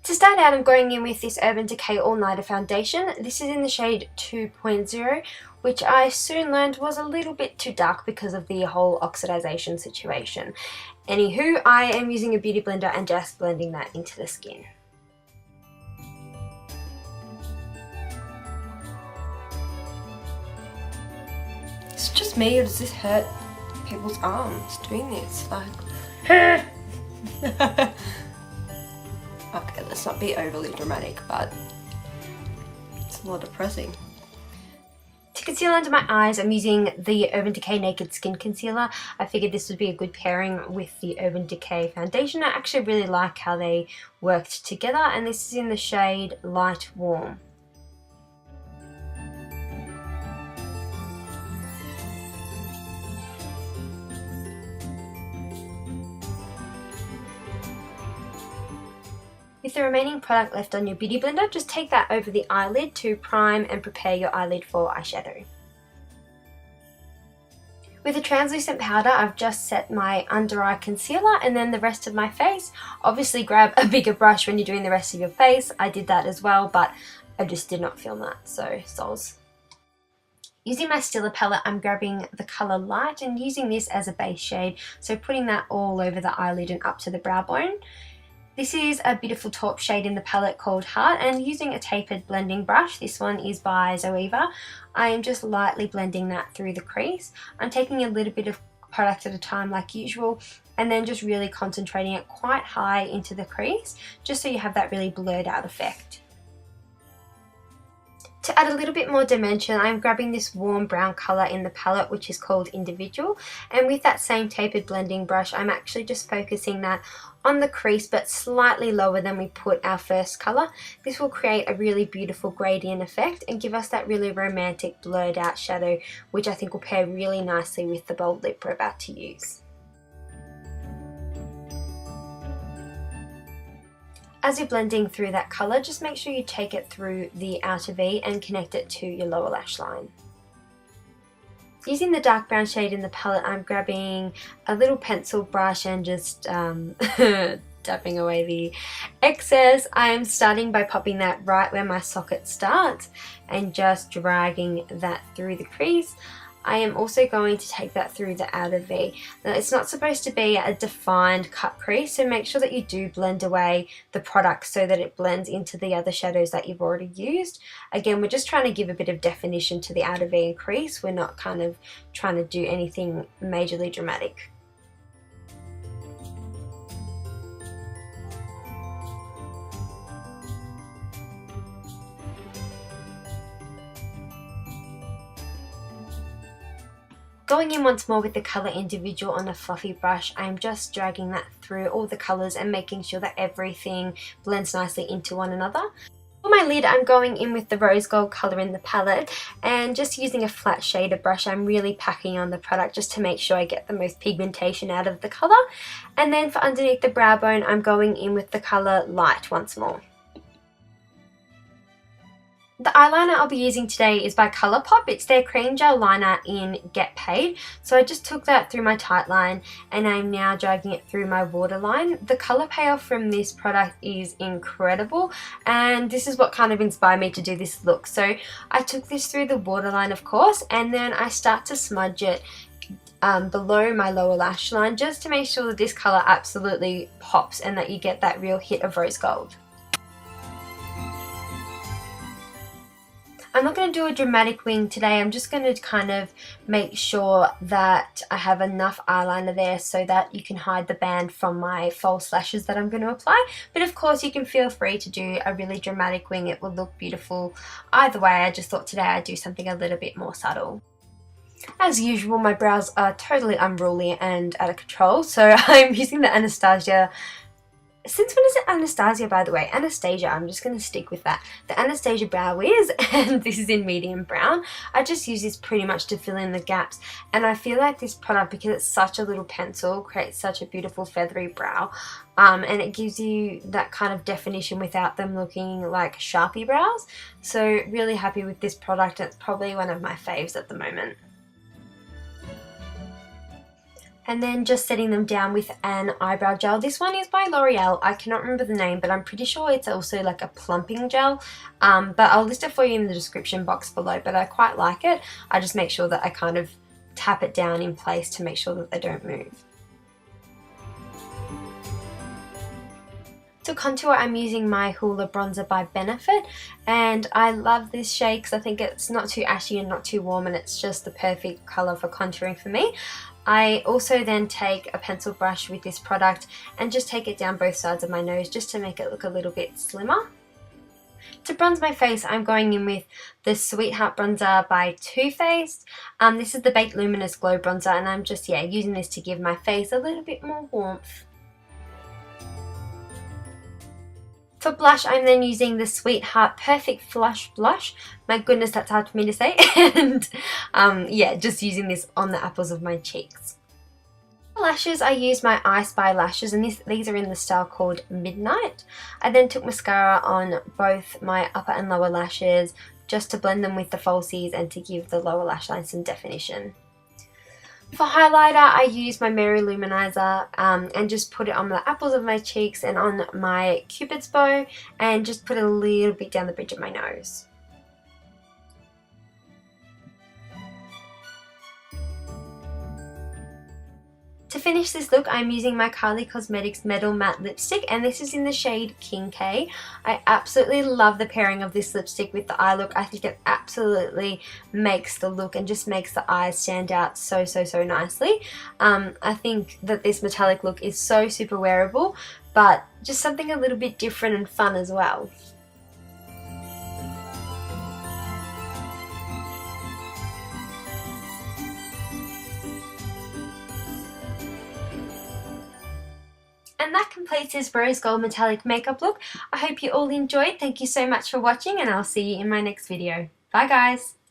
To start out, I'm going in with this UrbanDecay All Nighter Foundation. This is in the shade 2.0, which I soon learned was a little bit too dark because of the whole oxidization situation. Anywho, I am using a beauty blender and just blending that into the skin. Is it just me, or does this hurt people's arms doing this? Like, okay, let's not be overly dramatic, but it's a lot depressing. To conceal under my eyes, I'm using the UrbanDecay Naked Skin Concealer. I figured this would be a good pairing with the UrbanDecay foundation. I actually really like how they worked together, and this is in the shade Light Warm. With the remaining product left on your beauty blender, just take that over the eyelid to prime and prepare your eyelid for eyeshadow. With a translucent powder, I've just set my under eye concealer and then the rest of my face. Obviously grab a bigger brush when you're doing the rest of your face. I did that as well, but I just did not film that, so soz. Using my Stila palette, I'm grabbing the colour Light and using this as a base shade, so putting that all over the eyelid and up to the brow bone. This is a beautiful taupe shade in the palette called Heart, and using a tapered blending brush, this one is by Zoeva, I am just lightly blending that through the crease. I'm taking a little bit of product at a time like usual, and then just really concentrating it quite high into the crease, just so you have that really blurred out effect. To add a little bit more dimension, I'm grabbing this warm brown colour in the palette, which is called Individual, and with that same tapered blending brush, I'm actually just focusing that on the crease but slightly lower than we put our first colour. This will create a really beautiful gradient effect and give us that really romantic blurred out shadow, which I think will pair really nicely with the bold lip we're about to use. As you're blending through that colour, just make sure you take it through the outer V and connect it to your lower lash line. Using the dark brown shade in the palette, I'm grabbing a little pencil brush and just dabbing away the excess. I am starting by popping that right where my socket starts and just dragging that through the crease. I am also going to take that through the outer V. Now, it's not supposed to be a defined cut crease, so make sure that you do blend away the product so that it blends into the other shadows that you've already used. Again, we're just trying to give a bit of definition to the outer V and crease. We're not kind of trying to do anything majorly dramatic. Going in once more with the colour Individual on a fluffy brush, I'm just dragging that through all the colours and making sure that everything blends nicely into one another. For my lid, I'm going in with the rose gold colour in the palette and just using a flat shader brush, I'm really packing on the product just to make sure I get the most pigmentation out of the colour. And then for underneath the brow bone, I'm going in with the colour Light once more. The eyeliner I'll be using today is by Colourpop. It's their cream gel liner in Get Paid. So I just took that through my tight line and I'm now dragging it through my waterline. The colour payoff from this product is incredible, and this is what kind of inspired me to do this look. So I took this through the waterline, of course, and then I start to smudge it below my lower lash line just to make sure that this colour absolutely pops and that you get that real hit of rose gold. I'm not going to do a dramatic wing today. I'm just going to kind of make sure that I have enough eyeliner there so that you can hide the band from my false lashes that I'm going to apply. But of course you can feel free to do a really dramatic wing. It will look beautiful either way. I just thought today I'd do something a little bit more subtle. As usual, my brows are totally unruly and out of control, so I'm using the Anastasia. Since when is it Anastasia, by the way? Anastasia, I'm just going to stick with that. The Anastasia Brow Wiz, and this is in medium brown. I just use this pretty much to fill in the gaps, and I feel like this product, because it's such a little pencil, creates such a beautiful feathery brow, and it gives you that kind of definition without them looking like Sharpie brows. So really happy with this product. It's probably one of my faves at the moment. And then just setting them down with an eyebrow gel. This one is by L'Oreal. I cannot remember the name, but I'm pretty sure it's also like a plumping gel. But I'll list it for you in the description box below, but I quite like it. I just make sure that I kind of tap it down in place to make sure that they don't move. To contour, I'm using my Hoola bronzer by Benefit, and I love this shade because I think it's not too ashy and not too warm, and it's just the perfect colour for contouring for me. I also then take a pencil brush with this product and just take it down both sides of my nose just to make it look a little bit slimmer. To bronze my face, I'm going in with the Sweetheart bronzer by Too Faced. This is the Baked Luminous Glow bronzer, and I'm just using this to give my face a little bit more warmth. For blush, I'm then using the Sweetheart Perfect Flush Blush. My goodness, that's hard for me to say. And just using this on the apples of my cheeks. For lashes, I used my I Spy lashes, and these are in the style called Midnight. I then took mascara on both my upper and lower lashes just to blend them with the falsies and to give the lower lash line some definition. For highlighter, I use my Mercier Lou-Manizer and just put it on the apples of my cheeks and on my Cupid's bow, and just put a little bit down the bridge of my nose. To finish this look, I'm using my Kylie Cosmetics Metal Matte Lipstick, and this is in the shade King K. I absolutely love the pairing of this lipstick with the eye look. I think it absolutely makes the look and just makes the eyes stand out so nicely. I think that this metallic look is so super wearable, but just something a little bit different and fun as well. And that completes this rose gold metallic makeup look. I hope you all enjoyed. Thank you so much for watching, and I'll see you in my next video. Bye guys!